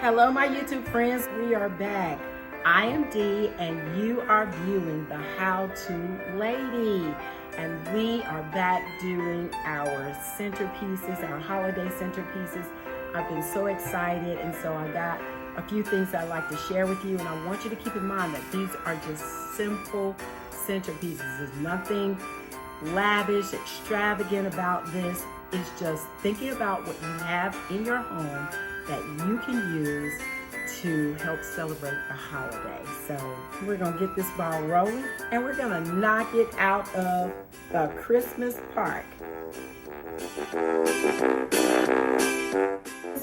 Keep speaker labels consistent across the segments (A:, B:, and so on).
A: Hello, my YouTube friends. We are back. I am Dee, and you are viewing the How To Lady. And we are back doing our centerpieces, our holiday centerpieces. I've been so excited, and so I got a few things I'd like to share with you. And I want you to keep in mind that these are just simple centerpieces. There's nothing lavish, extravagant about this. It's just thinking about what you have in your home that you can use to help celebrate the holiday. So we're gonna get this ball rolling and we're gonna knock it out of the Christmas park.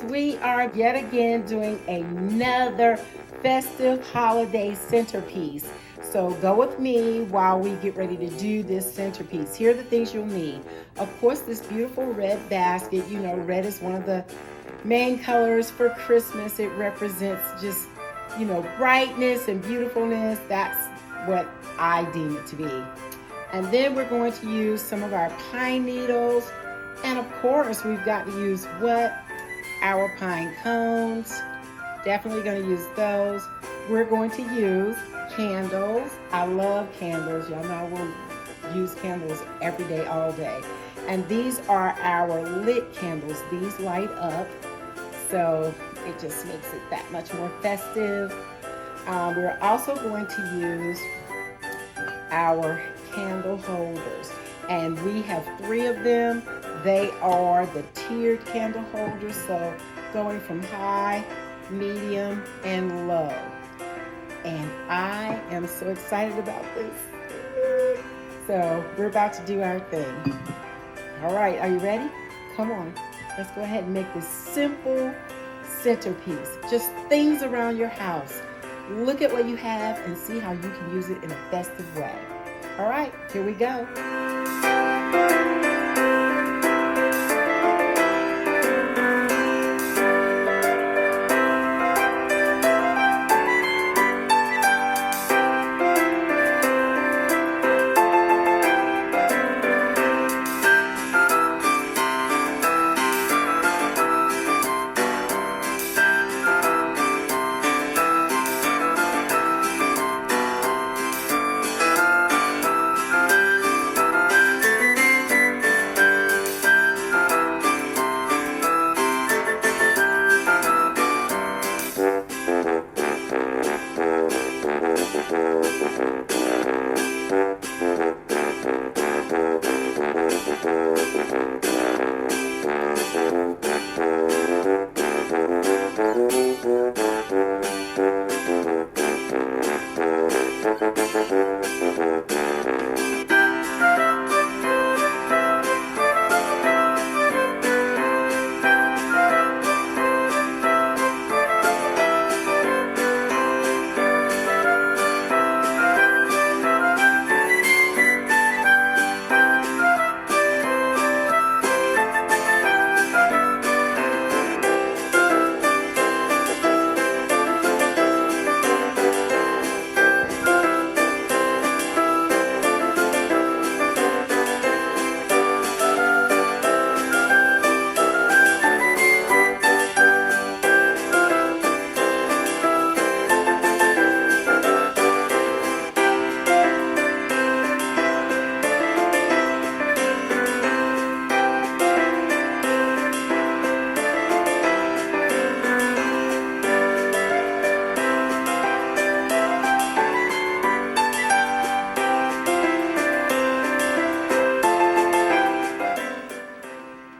A: We are yet again doing another festive holiday centerpiece. So go with me while we get ready to do this centerpiece. Here are the things you'll need. Of course, this beautiful red basket. You know, red is one of the main colors for Christmas. It represents just, brightness and beautifulness. That's what I deem it to be. And then we're going to use some of our pine needles. And of course, we've got to use what? Our pine cones. Definitely going to use those. We're going to use candles. I love candles. Y'all know I will use candles every day, all day. And these are our lit candles. These light up, so it just makes it that much more festive. We're also going to use our candle holders, and we have 3 of them. They are the tiered candle holders, so going from high, medium, and low. And I am so excited about this. So we're about to do our thing. All right, are you ready? Come on, let's go ahead and make this simple centerpiece. Just things around your house. Look at what you have and see how you can use it in a festive way. All right, here we go.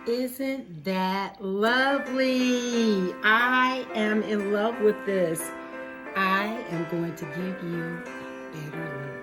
A: Isn't that lovely? I am in love with this. I am going to give you a better look.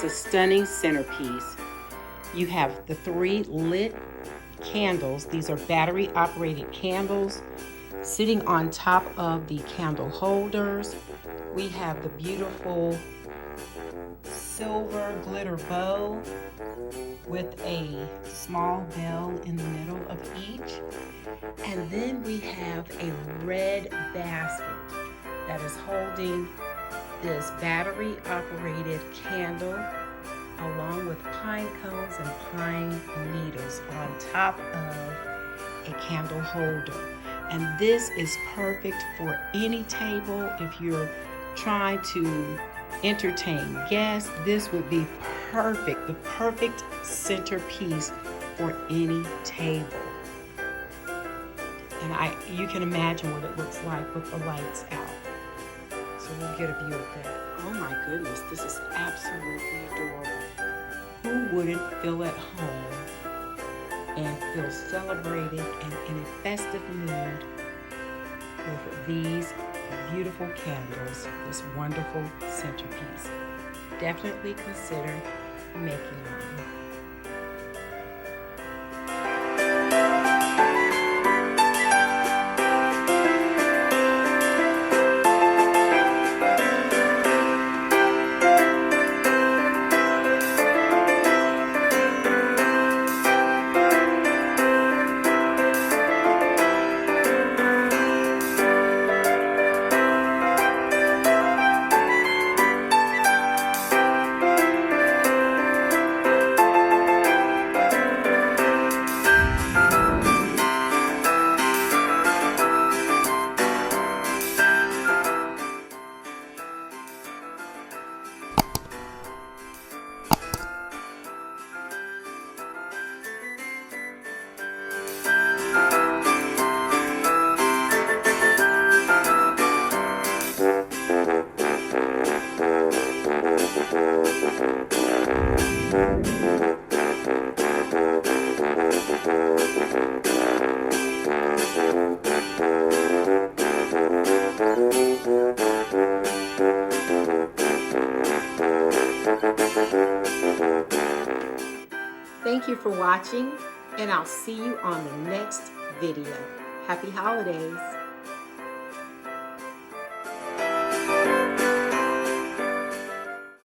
A: A stunning centerpiece. You have the 3 lit candles. These are battery operated candles. Sitting on top of the candle holders, we have the beautiful silver glitter bow with a small bell in the middle of each. And then we have a red basket that is holding this battery operated candle along with pine cones and pine needles on top of a candle holder. And this is perfect for any table. If you're trying to entertain guests, this would be perfect, the perfect centerpiece for any table. And you can imagine what it looks like with the lights out. So we'll get a view of that. Oh my goodness, this is absolutely adorable. Who wouldn't feel at home and feel celebrated and in a festive mood with these beautiful candles, this wonderful centerpiece? Definitely consider making one. Thank you for watching, and I'll see you on the next video. Happy holidays!